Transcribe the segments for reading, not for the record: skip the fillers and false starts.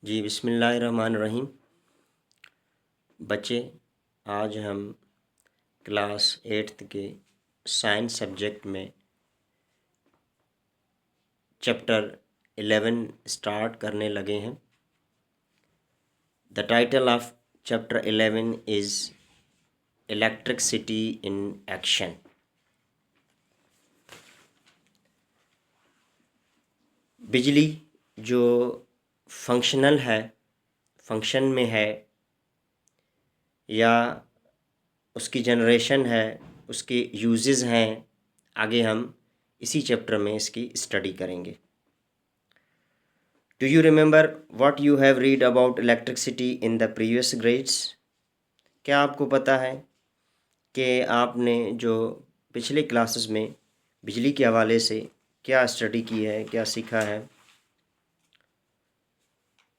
जी बिस्मिल्लाहिर्रहमानिर्रहीम। बच्चे, आज हम क्लास 8th के साइंस सब्जेक्ट में चैप्टर 11 स्टार्ट करने लगे हैं। The title of chapter 11 is electricity in action. बिजली जो फंक्शन में है या उसकी जनरेशन है, उसके यूजेस हैं, आगे हम इसी चैप्टर में इसकी स्टडी करेंगे। Do you remember what you have read about electricity in the previous grades? क्या आपको पता है कि आपने जो पिछले क्लासेस में बिजली के हवाले से क्या स्टडी की है, क्या सीखा है?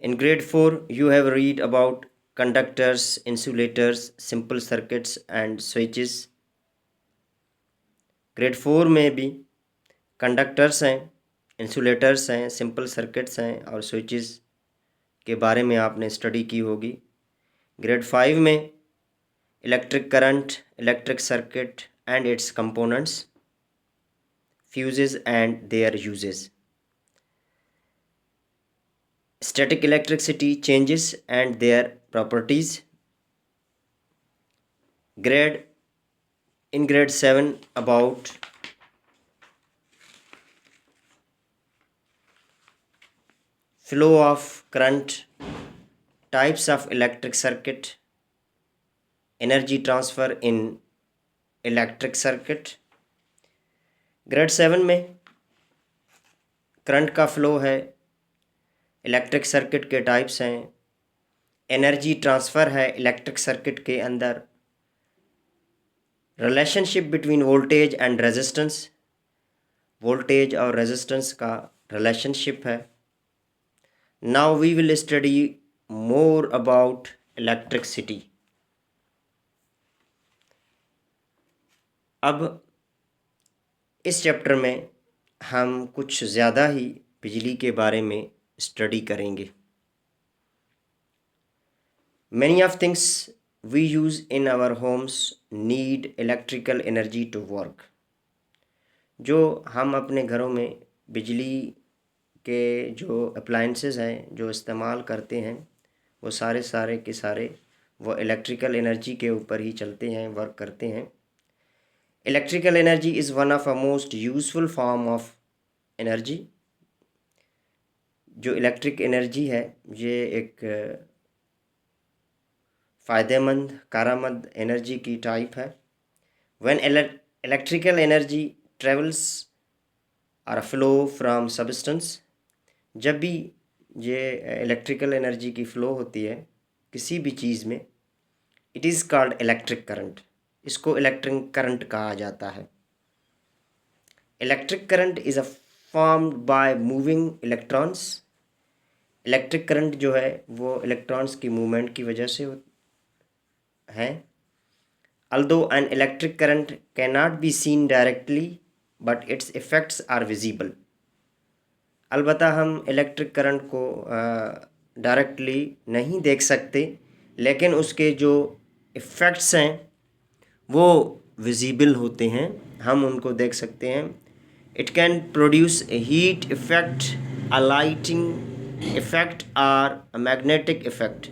In grade 4, you have read about conductors, insulators, simple circuits and switches. Grade 4 में भी कंडक्टर्स हैं, इंसुलेटर्स हैं, सिंपल सर्किट्स हैं और स्विचेस के बारे में आपने स्टडी की होगी। ग्रेड 5 में electric current, electric circuit and it's components, fuses and there uses, static electricity changes and their properties. In grade 7 about flow of current, types of electric circuit, energy transfer in electric circuit. Grade 7 में current का flow है, electric circuit के types हैं, energy transfer है electric circuit के अंदर, relationship between voltage and resistance, voltage और resistance का रिलेशनशिप है। Now we will study more about electricity. अब इस चैप्टर में हम कुछ ज़्यादा ही बिजली के बारे में स्टडी करेंगे। Many of things we use in our homes need electrical energy to work. जो हम अपने घरों में बिजली के जो अप्लायंसेस हैं, जो इस्तेमाल करते हैं, वो सारे के सारे वो इलेक्ट्रिकल एनर्जी के ऊपर ही चलते हैं, वर्क करते हैं। Electrical energy is one of a most useful form of energy. जो इलेक्ट्रिक एनर्जी है ये एक फ़ायदेमंद कारामद एनर्जी की टाइप है। व्हेन इलेक्ट्रिकल एनर्जी ट्रेवल्स और फ्लो फ्रॉम सब्सटेंस, जब भी ये इलेक्ट्रिकल एनर्जी की फ़्लो होती है किसी भी चीज़ में, it is called electric current. इसको इलेक्ट्रिक करंट कहा जाता है। Electric current is a formed by moving electrons. Electric current जो है वो इलेक्ट्रॉन्स की मूवमेंट की वजह से है। Although an electric current cannot be seen directly, but its effects are visible. अलबत्ता हम इलेक्ट्रिक करंट को डायरेक्टली नहीं देख सकते, लेकिन उसके जो इफ़ेक्ट्स हैं वो विजिबल होते हैं, हम उनको देख सकते हैं। It can produce a heat effect, a lighting effect और अ मैग्नेटिक इफ़ेक्ट।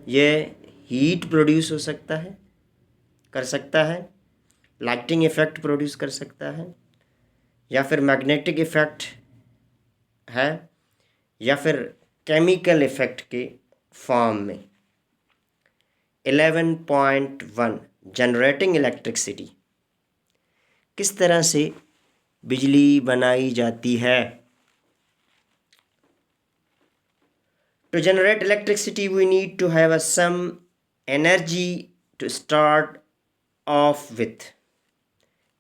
ये हीट प्रोड्यूस हो सकता है, कर सकता है, लाइटिंग इफ़ेक्ट प्रोड्यूस कर सकता है, या फिर मैग्नेटिक इफ़ेक्ट है, या फिर केमिकल इफ़ेक्ट के फॉर्म में। 11.1 जनरेटिंग इलेक्ट्रिसिटी। किस तरह से बिजली बनाई जाती है? To generate electricity we need to have some energy to start off with.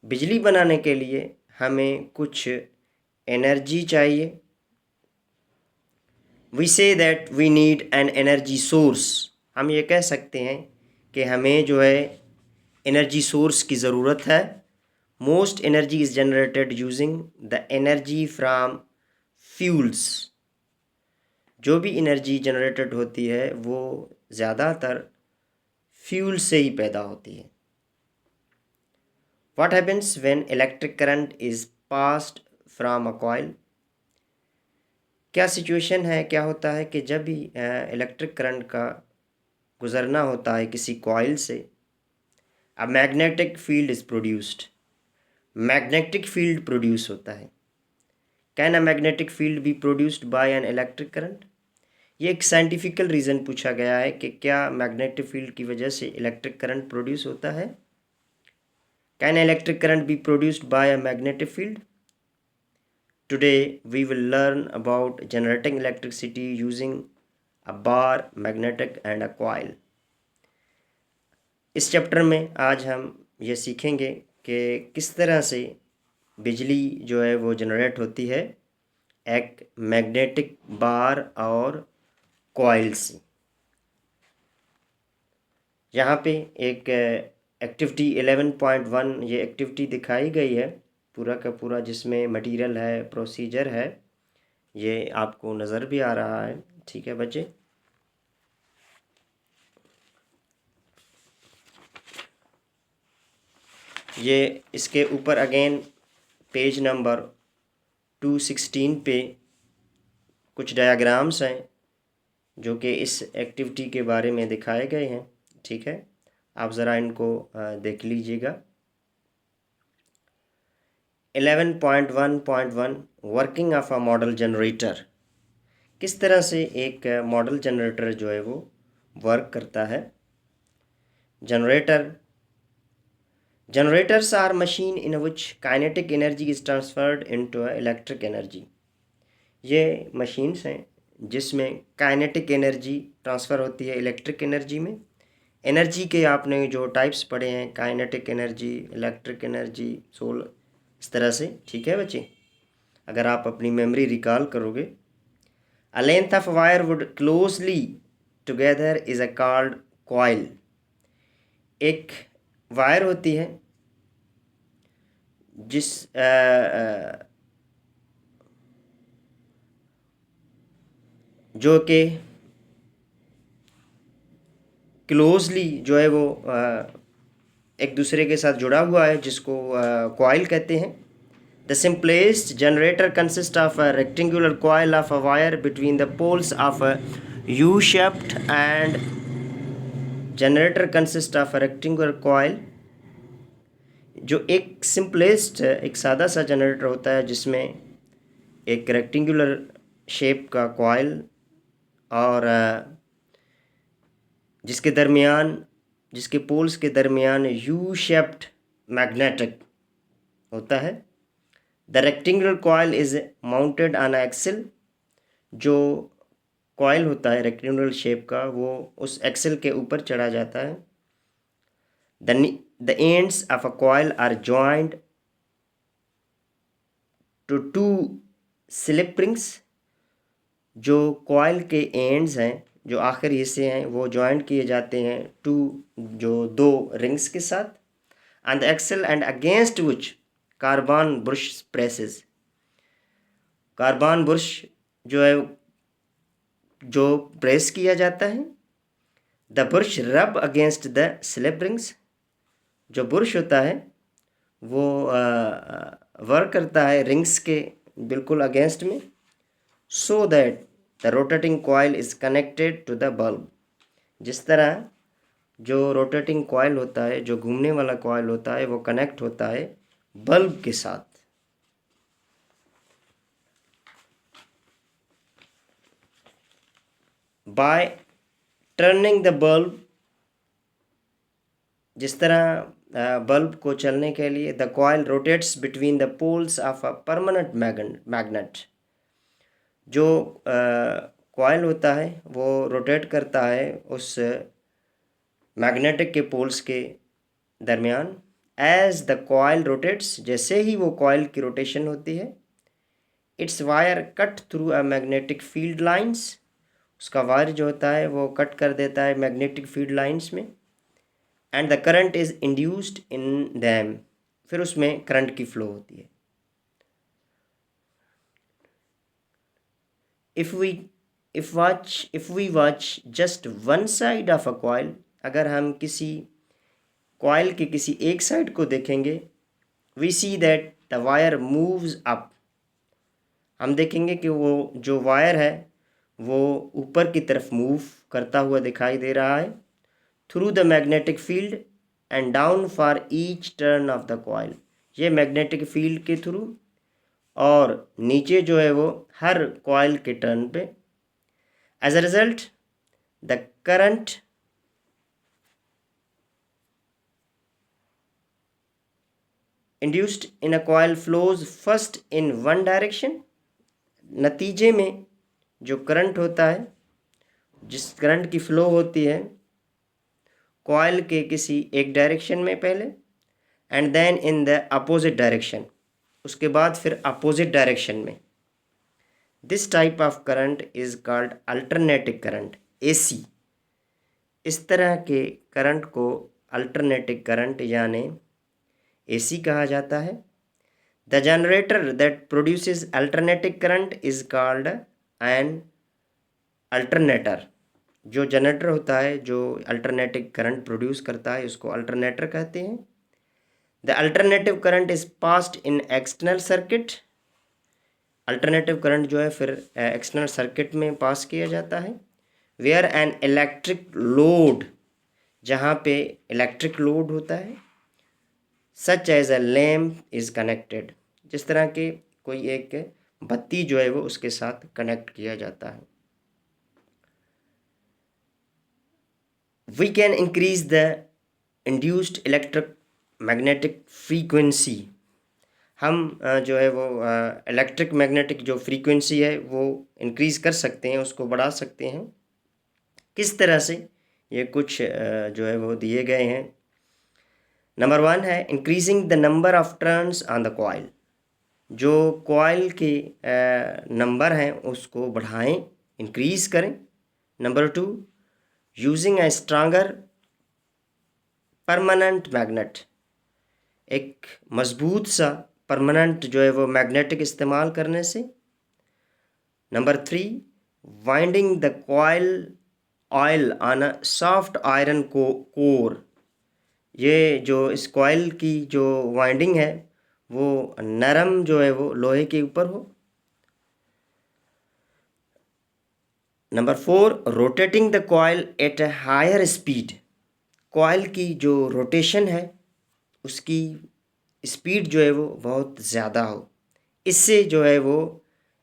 बिजली बनाने के लिए हमें कुछ एनर्जी चाहिए। We say that we an energy source. हम ये कह सकते हैं कि हमें जो है एनर्जी सोर्स की ज़रूरत है। Most energy is generated using the energy from fuels. जो भी एनर्जी जनरेटेड होती है वो ज़्यादातर फ्यूल से ही पैदा होती है। What happens when electric current is passed from a coil? क्या सिचुएशन है, क्या होता है कि जब भी इलेक्ट्रिक करंट का गुजरना होता है किसी कॉइल से, अ magnetic field is produced, magnetic field produce होता है। Can a magnetic field be produced by an electric current? ये एक साइंटिफिकल रीज़न पूछा गया है कि क्या मैग्नेटिक फील्ड की वजह से इलेक्ट्रिक करंट प्रोड्यूस होता है। Can electric current be produced by a magnetic field? Today we will learn about generating electricity using a bar, magnetic and a coil. इस चैप्टर में आज हम ये सीखेंगे कि किस तरह से बिजली जो है वो जनरेट होती है एक मैग्नेटिक बार और कॉइल से। यहाँ पे एक एक्टिविटी 11.1 ये एक्टिविटी दिखाई गई है पूरा का पूरा, जिसमें मटेरियल है, प्रोसीजर है, ये आपको नज़र भी आ रहा है। ठीक है बच्चे, ये इसके ऊपर अगेन पेज नंबर 216 पे कुछ डायग्राम्स हैं जो कि इस एक्टिविटी के बारे में दिखाए गए हैं। ठीक है, आप ज़रा इनको देख लीजिएगा। 11.1.1 working of a model generator. किस तरह से एक मॉडल जनरेटर जो है वो वर्क करता है। Generators are machine in which kinetic energy is transferred into electric energy. ये मशीन्स हैं जिसमें काइनेटिक एनर्जी ट्रांसफ़र होती है इलेक्ट्रिक एनर्जी में। एनर्जी के आपने जो टाइप्स पढ़े हैं, काइनेटिक एनर्जी, इलेक्ट्रिक एनर्जी, सोल, इस तरह से। ठीक है बच्चे, अगर आप अपनी मेमोरी रिकॉल करोगे। A length of wire would closely together is a called coil. एक वायर होती है जिस जो कि क्लोजली जो है वो एक दूसरे के साथ जुड़ा हुआ है, जिसको कॉइल कहते हैं। The simplest generator consist of a rectangular coil of a wire between the poles of a U shaped and generator consist of a rectangular coil. जो एक सिंपलेस्ट, एक सादा सा जनरेटर होता है जिसमें एक रेक्टेंगुलर शेप का कॉइल और जिसके पोल्स के दरमियान यू शेप्ड मैग्नेटिक होता है। The rectangular coil is mounted on axle. जो कॉइल होता है रेक्टेंगुलर शेप का, वो उस एक्सल के ऊपर चढ़ा जाता है। The ends of a coil are joined to two slip rings. जो कॉइल के एंड्स हैं, जो आखिरी हिस्से हैं, वो जॉइंट किए जाते हैं जो दो रिंग्स के साथ। And the axle and against which carbon brush presses. Carbon brush जो है जो प्रेस किया जाता है। The brush rub against the slip rings. जो ब्रश होता है वो वर्क करता है रिंग्स के बिल्कुल अगेंस्ट में, so that the rotating coil is connected to the bulb. जिस तरह जो रोटेटिंग कॉइल होता है, जो घूमने वाला कॉइल होता है, वो कनेक्ट होता है बल्ब के साथ। बाय टर्निंग द बल्ब, जिस तरह बल्ब को चलने के लिए, the coil rotates between the poles of a permanent magnet. जो कॉइल होता है वो रोटेट करता है उस मैग्नेटिक के पोल्स के दरमियान। एज द कॉइल रोटेट्स, जैसे ही वो कॉइल की रोटेशन होती है, its wire cut through a magnetic field lines. उसका वायर जो होता है वो कट कर देता है मैग्नेटिक फील्ड लाइंस में। And the current is induced in them, फिर उसमें करंट की फ्लो होती है। If we if we watch just one side of a coil, अगर हम किसी कॉइल के किसी एक साइड को देखेंगे, we see that the wire moves up, हम देखेंगे कि वो जो वायर है वो ऊपर की तरफ मूव करता हुआ दिखाई दे रहा है, through the magnetic field and down for each turn of the coil, ये मैग्नेटिक फील्ड के थ्रू और नीचे जो है वो हर कॉइल के टर्न पे। As a result the current induced in a coil flows first in one direction, नतीजे में जो करंट होता है, जिस करंट की फ्लो होती है कॉइल के किसी एक डायरेक्शन में पहले, and then in the opposite direction, उसके बाद फिर अपोजिट डायरेक्शन में। This type of current is called alternating current, AC। इस तरह के करंट को अल्टरनेटिंग करंट यानी AC कहा जाता है। The generator that produces alternating current is called an alternator, जो जनरेटर होता है जो अल्टरनेटिव करंट प्रोड्यूस करता है उसको अल्टरनेटर कहते हैं। The alternative current is passed in external circuit, alternative current जो है फिर एक्सटर्नल सर्किट में पास किया जाता है। वेयर एन इलेक्ट्रिक लोड, जहाँ पे इलेक्ट्रिक लोड होता है, such as a lamp is connected, जिस तरह के कोई एक बत्ती जो है वो उसके साथ कनेक्ट किया जाता है। We can increase the induced electromagnetic frequency, हम जो है वो इलेक्ट्रिक मैग्नेटिक जो फ्रीक्वेंसी है वो इंक्रीज़ कर सकते हैं, उसको बढ़ा सकते हैं। किस तरह से, ये कुछ जो है वो दिए गए हैं। नंबर 1 है increasing the number of turns on the coil, जो कॉइल के नंबर हैं उसको बढ़ाएं, इंक्रीज़ करें। नंबर 2 यूजिंग ए स्ट्रांगर परमानेंट मैग्नेट, एक मजबूत सा परमानेंट जो है वो मैग्नेटिक इस्तेमाल करने से। Number 3 winding the coil oil on a soft iron को कोर, ये जो इस कॉइल की जो वाइंडिंग है वो नरम जो है वो लोहे के ऊपर हो। Number 4 rotating the coil at a higher speed, coil की जो रोटेशन है उसकी स्पीड जो है वो बहुत ज़्यादा हो, इससे जो है वो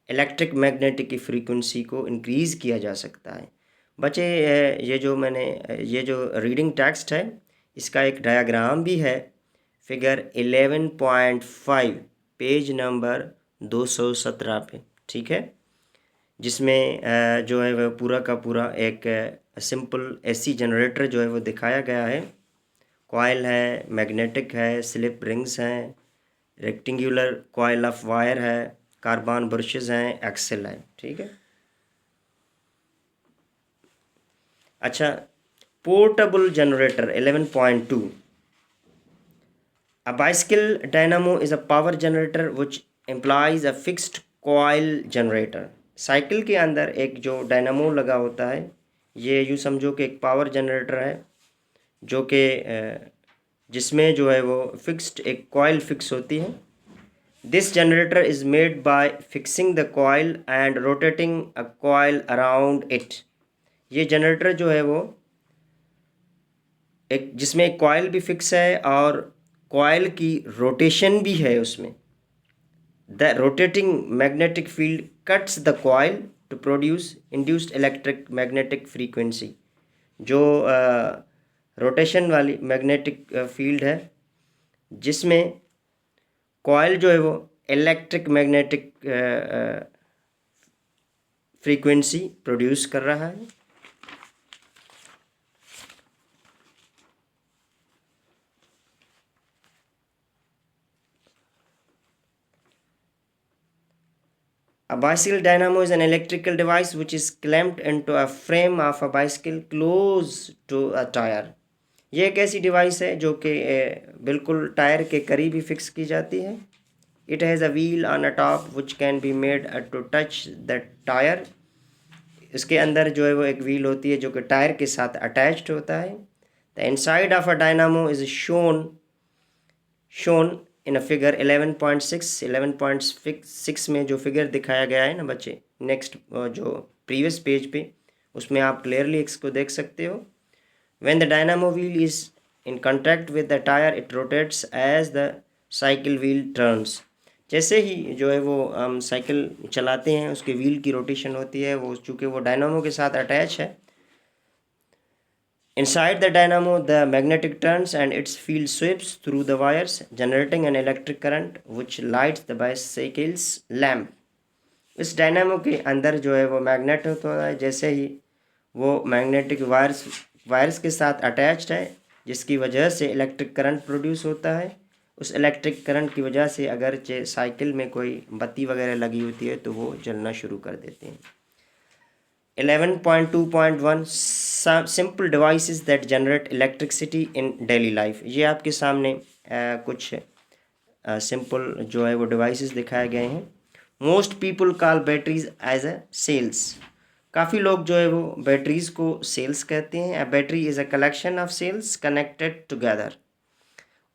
इलेक्ट्रिक मैग्नेटिक की फ्रीक्वेंसी को इंक्रीज़ किया जा सकता है। बच्चे ये जो रीडिंग टेक्स्ट है इसका एक डायग्राम भी है, फिगर 11.5 पेज नंबर 217 पे, ठीक है, जिसमें जो है वह पूरा का पूरा एक सिंपल AC जनरेटर जो है वो दिखाया गया है। कॉइल है, मैग्नेटिक है, स्लिप रिंग्स हैं, रेक्टेंगुलर कॉइल ऑफ वायर है, कार्बन ब्रशेस हैं, एक्सेल है, ठीक है। अच्छा, portable generator 11.2, a bicycle dynamo is a power generator which employees a fixed coil generator, cycle के अंदर एक जो डायनामो लगा होता है, ये यूँ समझो कि एक पावर जनरेटर है जो कि जिसमें जो है वो फिक्स्ड एक कॉइल फिक्स होती है। This generator is made by fixing the coil and rotating a coil around it, ये जनरेटर जो है वो एक जिसमें एक कॉइल भी फिक्स है और कॉइल की रोटेशन भी है उसमें। The rotating magnetic field cuts the coil to produce induced electric magnetic frequency, जो रोटेशन वाली मैग्नेटिक फील्ड है जिसमें कॉइल जो है वो इलेक्ट्रिक मैग्नेटिक फ्रीक्वेंसी प्रोड्यूस कर रहा है। A bicycle dynamo is an electrical device which is clamped into a frame of a bicycle close to a tire, ये एक ऐसी डिवाइस है जो कि बिल्कुल टायर के करीब ही फिक्स की जाती है। It has a wheel on a top which can be made to touch the tire, इसके अंदर जो है वो एक व्हील होती है जो कि टायर के साथ अटैच्ड होता है। The inside of a dynamo is shown in a figure 11.6 में जो फिगर दिखाया गया है ना बच्चे, नेक्स्ट जो प्रीवियस पेज पे, उसमें आप क्लियरली इसको देख सकते हो। When the dynamo wheel is in contact with the tyre it rotates as the cycle wheel turns. जैसे ही जो है वो हम साइकिल चलाते हैं उसके व्हील की रोटेशन होती है, वो चूँकि वो डायनामो के साथ अटैच है। Inside the dynamo, the magnetic turns and its field sweeps through the wires, generating an electric current which lights the bicycle's lamp. इस डायनामो के अंदर जो है वो मैग्नेट होता है, जैसे ही वो मैग्नेटिक वायर्स के साथ अटैच्ड है, जिसकी वजह से इलेक्ट्रिक करंट प्रोड्यूस होता है। उस इलेक्ट्रिक करंट की वजह से अगर साइकिल में कोई बत्ती वगैरह लगी होती है तो वो जलना शुरू कर देते हैं। 11.2.1 simple devices that generate electricity in daily life. ये आपके सामने कुछ सिंपल जो है वो डिवाइसेस दिखाए गए हैं। Most people call batteries as a cells. काफ़ी लोग जो है वो बैटरीज़ को सेल्स कहते हैं। A battery is a collection of cells connected together.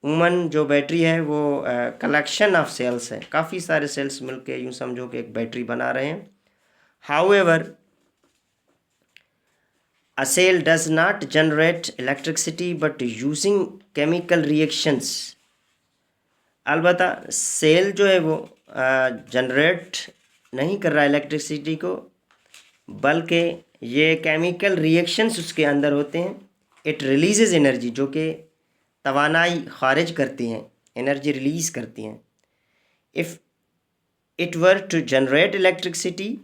उमन जो बैटरी है वो कलेक्शन ऑफ सेल्स है, काफ़ी सारे सेल्स मिलके यूँ समझो कि एक बैटरी बना रहे हैं। However a cell does not generate electricity but using chemical reactions। अलबत्ता सेल जो है वो जनरेट नहीं कर रहा है इलेक्ट्रिसिटी को, बल्कि ये केमिकल रिएक्शंस उसके अंदर होते हैं। इट रिलीजेज एनर्जी, जो कि तवानाई खारिज करती हैं, एनर्जी रिलीज़ करती हैं। If it were to generate electricity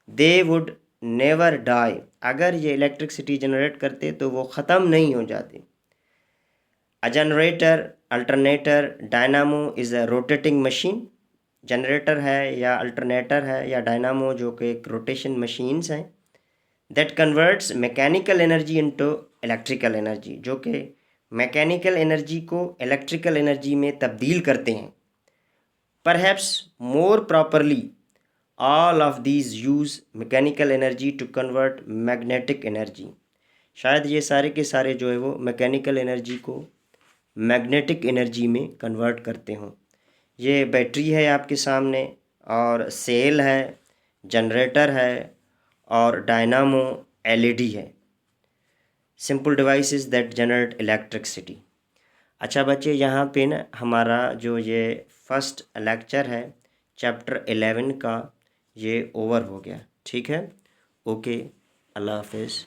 they would never die. अगर ये इलेक्ट्रिसिटी जनरेट करते तो वो ख़त्म नहीं हो जाते। A generator, alternator, dynamo is a rotating machine. Generator है या अल्टरनेटर है या डायनामो जो कि एक रोटेशन मशीन्स हैं। That converts mechanical energy into electrical energy, जो कि मैकेनिकल एनर्जी को इलेक्ट्रिकल एनर्जी में तब्दील करते हैं। Perhaps more properly all of these use mechanical energy to convert magnetic energy। शायद ये सारे के सारे जो है वो मैकेनिकल एनर्जी को मैग्नेटिक एनर्जी में कन्वर्ट करते हों। ये बैटरी है आपके सामने, और सेल है, जनरेटर है, और डायनामो एलईडी है। Simple devices that generate electricity. अच्छा बच्चे, यहाँ पे ना हमारा जो ये फर्स्ट लेक्चर है चैप्टर 11 का ये ओवर हो गया। ठीक है, ओके, अल्लाह हाफिज़।